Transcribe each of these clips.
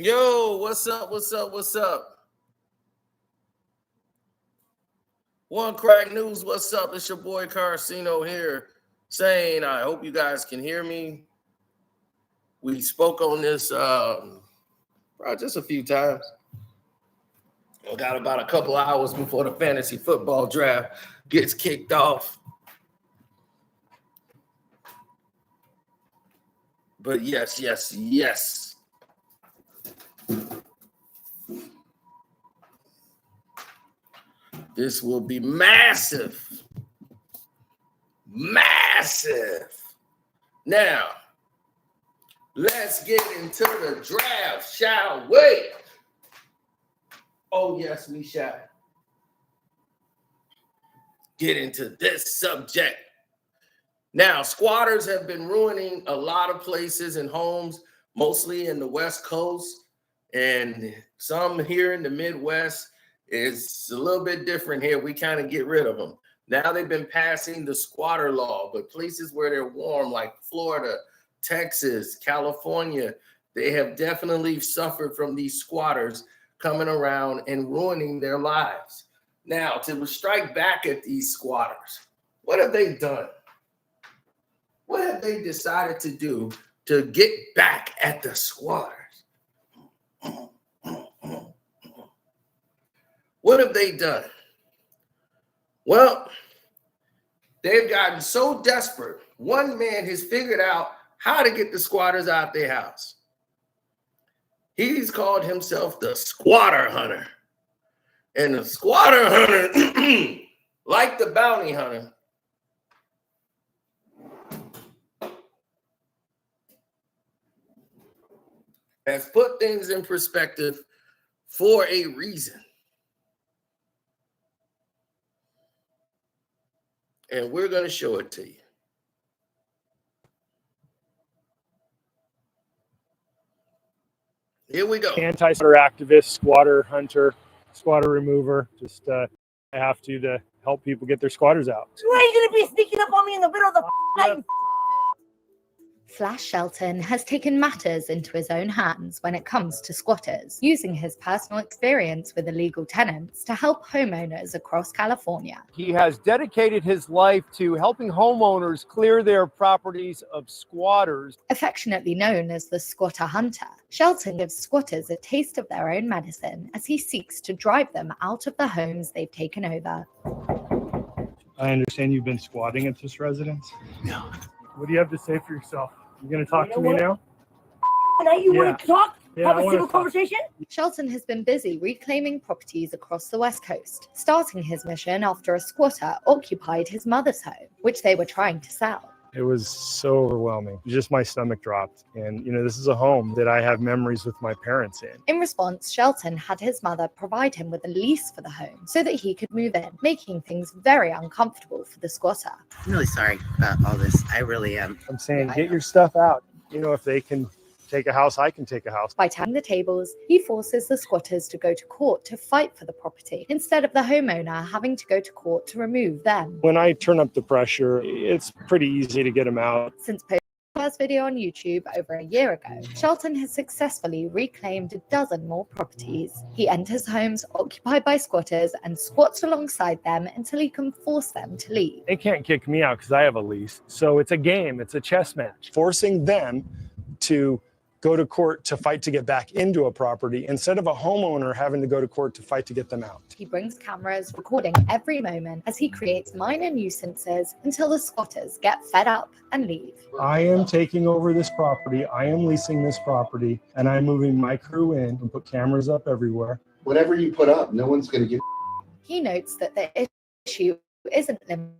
Yo, what's up? What's up? What's up? One Crack News, what's up? It's your boy Carcino here saying I hope you guys can hear me. We spoke on this just a few times. I got about a couple hours before the fantasy football draft gets kicked off. But yes. This will be massive. Now, let's get into the draft, shall we? Oh, yes, we shall. Get into this subject. Now, squatters have been ruining a lot of places and homes, mostly in the West Coast, and some here in the Midwest. It's a little bit different here. We kind of get rid of them. Now they've been passing the squatter law, but places where they're warm, like Florida, Texas, California, they have definitely suffered from these squatters coming around and ruining their lives. Now, to strike back at these squatters, what have they done? What have they decided to do to get back at the squatters? What have they done? Well, they've gotten so desperate. One man has figured out how to get the squatters out their house. He's called himself the squatter hunter. And the squatter hunter, like the bounty hunter, has put things in perspective for a reason. And we're going to show it to you. Here we go. Anti-squatter activist, squatter hunter, squatter remover. Just I have to help people get their squatters out. Why are you going to be sneaking up on me in the middle of the night? Flash Shelton has taken matters into his own hands when it comes to squatters, using his personal experience with illegal tenants to help homeowners across California. He has dedicated his life to helping homeowners clear their properties of squatters. Affectionately known as the squatter hunter, Shelton gives squatters a taste of their own medicine as he seeks to drive them out of the homes they've taken over. I understand you've been squatting at this residence. No. What do you have to say for yourself? You going to talk to me now? Now you want to talk? Yeah, Have a civil conversation? Shelton has been busy reclaiming properties across the West Coast, starting his mission after a squatter occupied his mother's home, which they were trying to sell. It was so overwhelming. Just my stomach dropped. And, this is a home that I have memories with my parents in. In response, Shelton had his mother provide him with a lease for the home so that he could move in, making things very uncomfortable for the squatter. I'm really sorry about all this. I really am. I'm saying, get your stuff out. If they can take a house, I can take a house. By turning the tables, he forces the squatters to go to court to fight for the property, instead of the homeowner having to go to court to remove them. When I turn up the pressure, it's pretty easy to get them out. Since posting his first video on YouTube over a year ago, Shelton has successfully reclaimed a dozen more properties. He enters homes occupied by squatters and squats alongside them until he can force them to leave. They can't kick me out because I have a lease. So it's a game. It's a chess match. Forcing them to go to court to fight to get back into a property instead of a homeowner having to go to court to fight to get them out. He brings cameras recording every moment as he creates minor nuisances until the squatters get fed up and leave. I am taking over this property. I am leasing this property, and I'm moving my crew in and put cameras up everywhere. Whatever you put up, no one's going to give. He notes that the issue isn't limited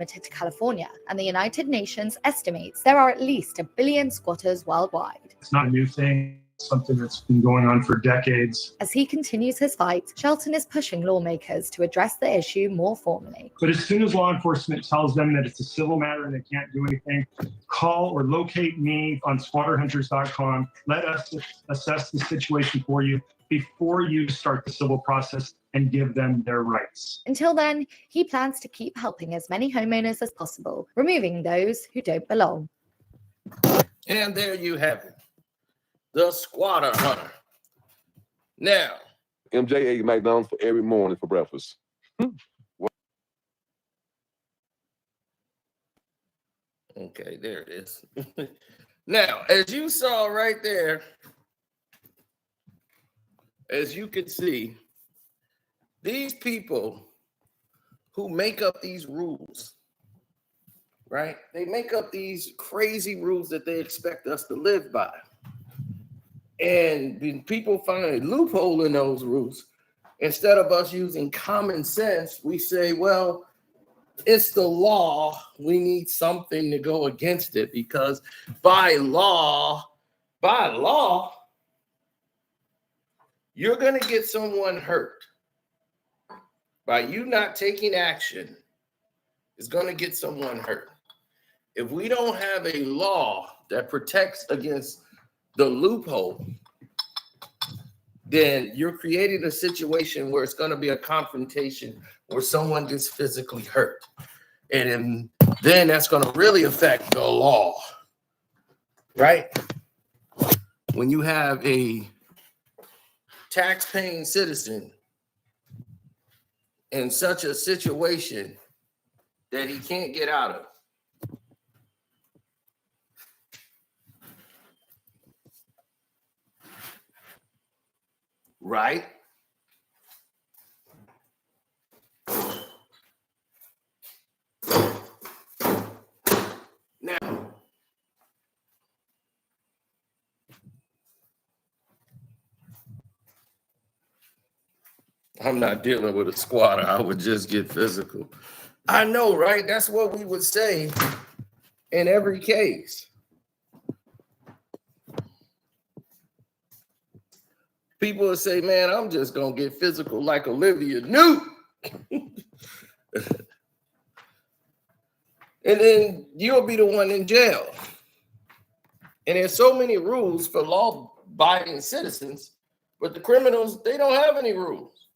to California, and the United Nations estimates there are at least 1 billion squatters worldwide. It's not a new thing. It's something that's been going on for decades. As he continues his fight, Shelton is pushing lawmakers to address the issue more formally. But as soon as law enforcement tells them that it's a civil matter and they can't do anything, call or locate me on squatterhunters.com. Let us assess the situation for you before you start the civil process and give them their rights. Until then, he plans to keep helping as many homeowners as possible, removing those who don't belong. And there you have it. the squatter hunter. Now, MJ ate McDonald's for every morning for breakfast. okay, there it is. Now, as you saw right there, as you can see, these people who make up these rules, right? They make up these crazy rules that they expect us to live by. And when people find a loophole in those rules, instead of us using common sense, we say, well, it's the law. We need something to go against it because by law, you're going to get someone hurt. By you not taking action, it's going to get someone hurt. If we don't have a law that protects against the loophole, then you're creating a situation where it's going to be a confrontation where someone gets physically hurt. And then that's going to really affect the law, right? When you have a tax-paying citizen in such a situation that he can't get out of. Right? Now, I'm not dealing with a squatter. I would just get physical. I know, right? That's what we would say in every case. People would say, man, I'm just going to get physical like Olivia Newt. And then you'll be the one in jail. And there's so many rules for law-abiding citizens, but the criminals, they don't have any rules.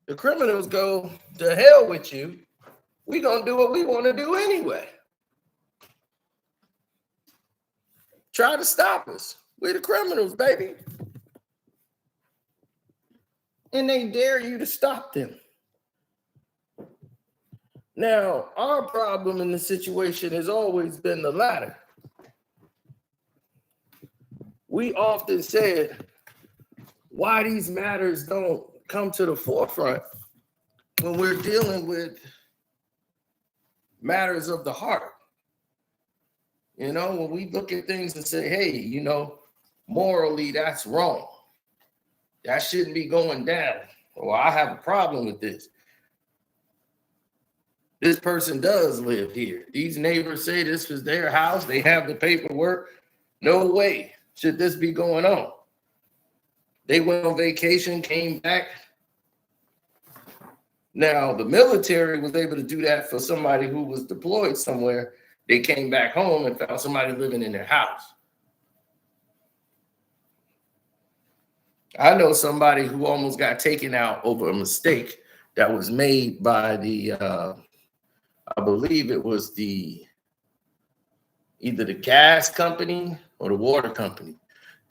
The criminals go, to hell with you. We're going to do what we want to do anyway. Try to stop us. We're the criminals, baby. And they dare you to stop them. Now, our problem in the situation has always been the latter. We often said why these matters don't come to the forefront when we're dealing with matters of the heart. You know, when we look at things and say, hey, you know, morally, that's wrong. That shouldn't be going down. Or I have a problem with this. This person does live here. These neighbors say this was their house. They have the paperwork. No way should this be going on. They went on vacation, came back. Now, the military was able to do that for somebody who was deployed somewhere. They came back home and found somebody living in their house. I know somebody who almost got taken out over a mistake that was made by the, I believe it was either the gas company or the water company.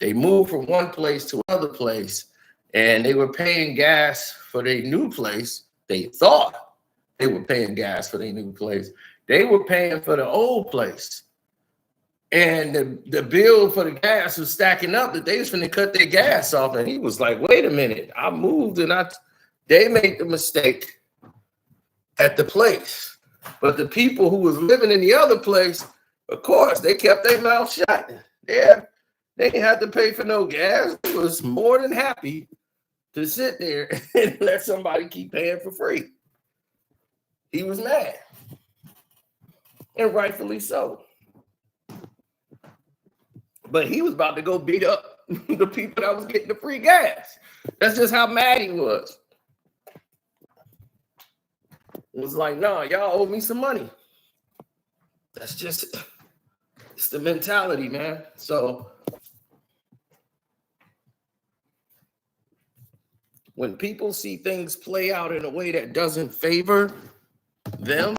They moved from one place to another place, and they were paying gas for their new place. They thought they were paying gas for their new place. They were paying for the old place. And the bill for the gas was stacking up that they was going to cut their gas off. And he was like, wait a minute, I moved and they made the mistake at the place. But the people who was living in the other place, of course, they kept their mouth shut. Yeah, they didn't have to pay for no gas. They was more than happy to sit there and let somebody keep paying for free. He was mad. And rightfully so. But he was about to go beat up the people that was getting the free gas. That's just how mad he was. It was like, no, y'all owe me some money. That's just, it's the mentality, man. So when people see things play out in a way that doesn't favor them,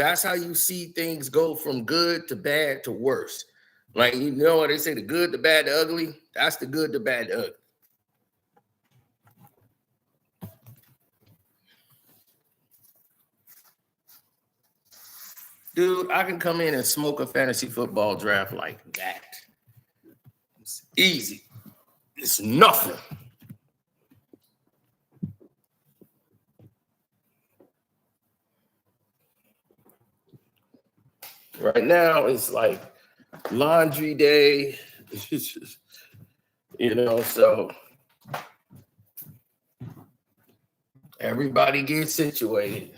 That's how you see things go from good to bad to worse. Like, you know what they say, the good, the bad, the ugly? That's the good, the bad, the ugly. Dude, I can come in and smoke a fantasy football draft like that. It's easy. It's nothing. Right now, it's like laundry day. So everybody gets situated.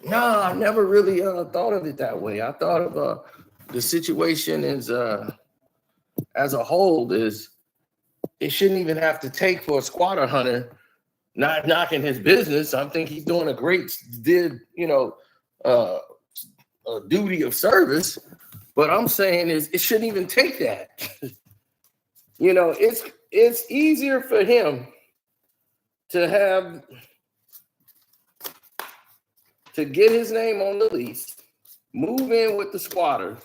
No, I never really thought of it that way. I thought of the situation as a whole is it shouldn't even have to take for a squatter hunter, not knocking his business. I think he's doing a great a duty of service. But I'm saying is it shouldn't even take that. It's easier for him to get his name on the lease, move in with the squatters,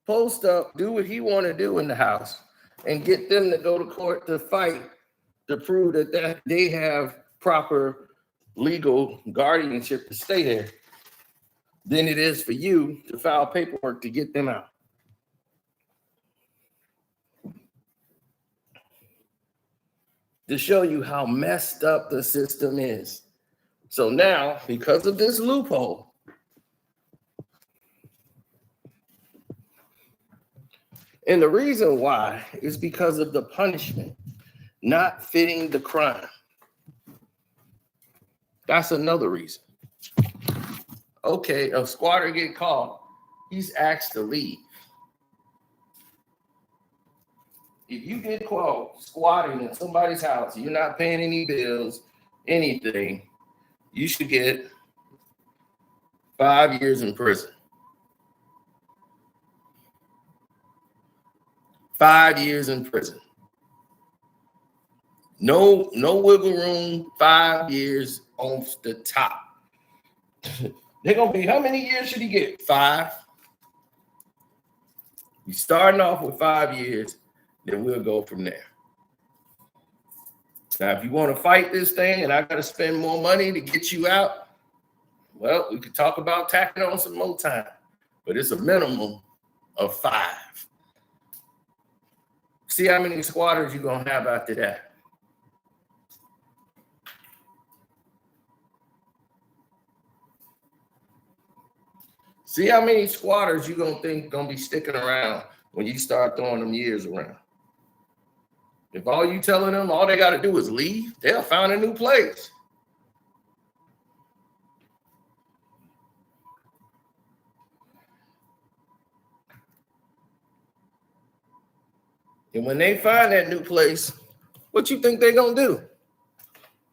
post up, do what he want to do in the house, and get them to go to court to fight to prove that they have proper legal guardianship to stay there, than it is for you to file paperwork to get them out. To show you how messed up the system is. So now, because of this loophole, and the reason why is because of the punishment not fitting the crime. That's another reason. Okay, a squatter get caught, he's asked to leave. If you get caught squatting in somebody's house, you're not paying any bills, anything, you should get 5 years in prison. 5 years in prison. No wiggle room, 5 years off the top. They're going to be, how many years should he get? 5. You're starting off with 5 years, then we'll go from there. Now, if you want to fight this thing and I got to spend more money to get you out, well, we could talk about tacking on some more time, but it's a minimum of 5. See how many squatters you're going to have after that. See how many squatters you're going to think going to be sticking around when you start throwing them years around. If all you telling them, all they got to do is leave, they'll find a new place. And when they find that new place, what you think they're going to do?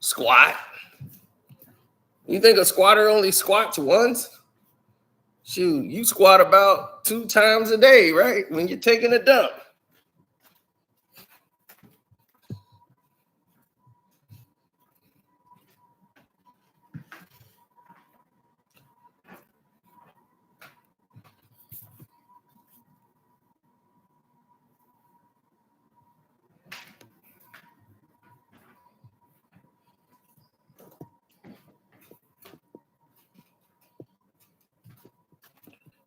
Squat. You think a squatter only squats once? Shoot, you squat about 2 times a day, right? When you're taking a dump.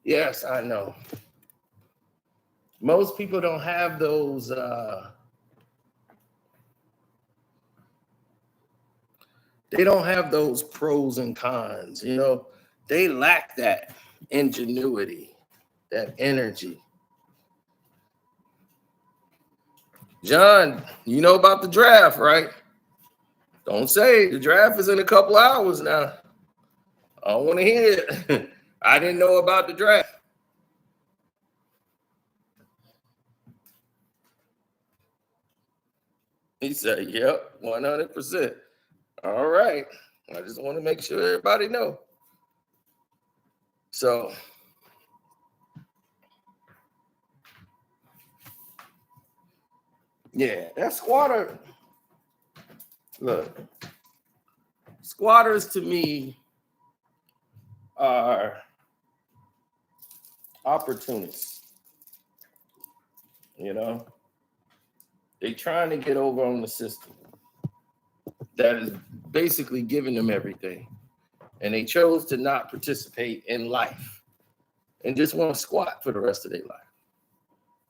Yes, I know. Most people don't have those they don't have those pros and cons, They lack that ingenuity, that energy. John, you know about the draft, right? Don't say the draft is in a couple hours now. I don't want to hear it. I didn't know about the draft. He said, yep, 100%. All right. I just want to make sure everybody know. So Yeah, that squatter. Look, squatters to me are opportunists. You know, they trying to get over on the system that is basically giving them everything. And they chose to not participate in life and just want to squat for the rest of their life.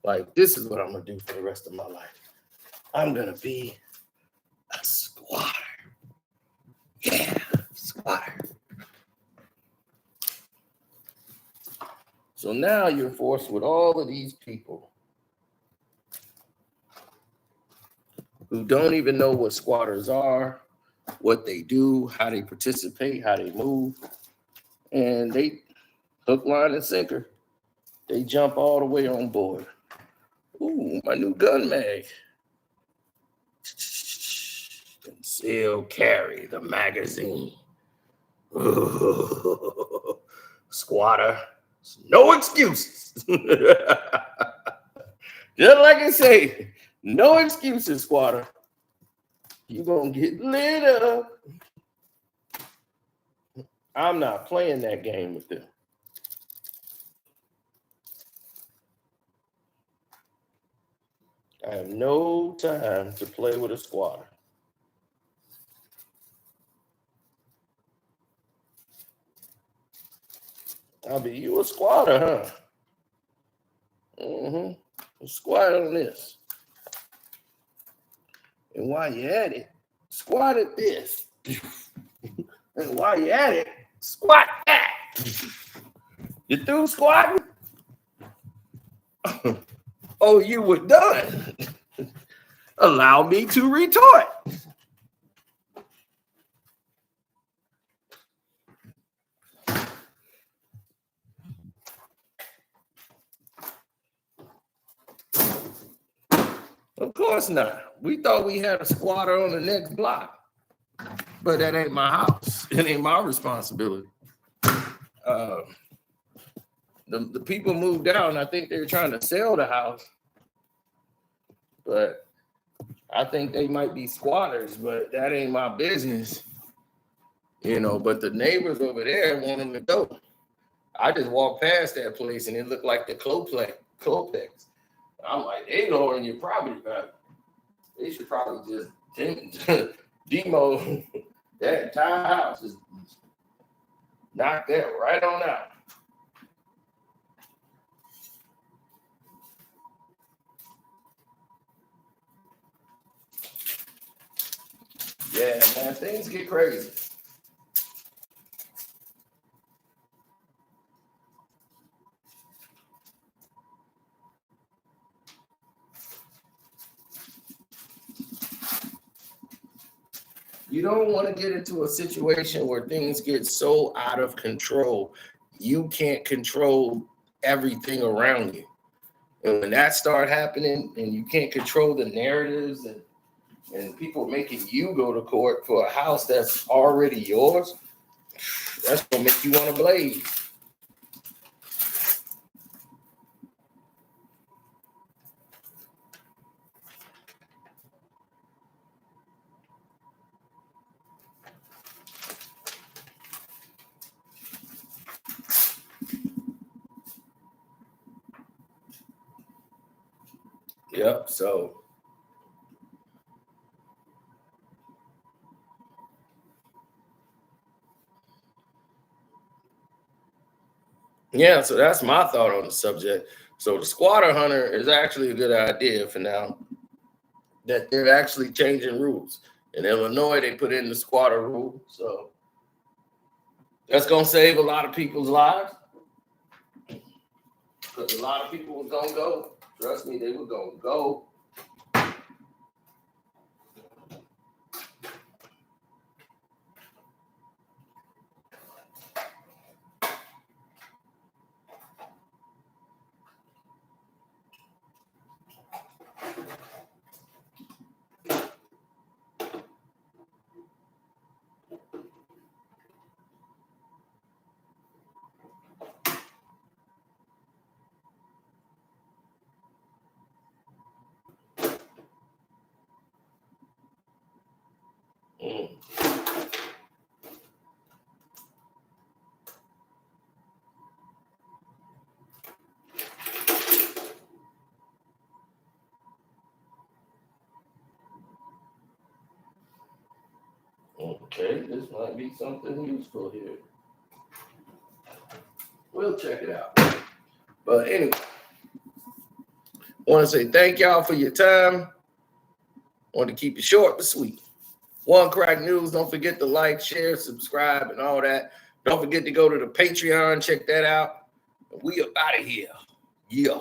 Like, this is what I'm going to do for the rest of my life. I'm going to be a squatter. Yeah, squatter. So now you're forced with all of these people who don't even know what squatters are, what they do, how they participate, how they move. And they hook, line, and sinker. They jump all the way on board. Ooh, my new gun mag. Conceal carry the magazine. Ooh, squatter. No excuses. Just like I say, no excuses, squatter. You're going to get lit up. I'm not playing that game with them. I have no time to play with a squatter. I'll be, you a squatter, huh? Mm-hmm. Squat on this. And while you're at it, squat at this. And while you're at it, squat that. You through squatting? Oh, you were done. Allow me to retort. Of course not. We thought we had a squatter on the next block, but that ain't my house. It ain't my responsibility. The people moved out, and I think they were trying to sell the house, but I think they might be squatters, but that ain't my business, you know. But the neighbors over there want them to go. I just walked past that place, and it looked like the Clopex. I'm like, they lowering your property value. They should probably just demo that entire house, just knock that right on out. Yeah, man, things get crazy. You don't want to get into a situation where things get so out of control, you can't control everything around you. And when that start happening and you can't control the narratives and people making you go to court for a house that's already yours, that's gonna make you want to blaze. Yep, so yeah, so that's my thought on the subject. So the squatter hunter is actually a good idea for now, that they're actually changing rules. In Illinois, they put in the squatter rule. So that's going to save a lot of people's lives. Because a lot of people were going to go. Trust me, they were going to go. Might be something useful here. We'll check it out. But anyway, I want to say thank y'all for your time. I want to keep it short but sweet. One Crack News. Don't forget to like, share, subscribe, and all that. Don't forget to go to the Patreon. Check that out. We up out of here. Yeah.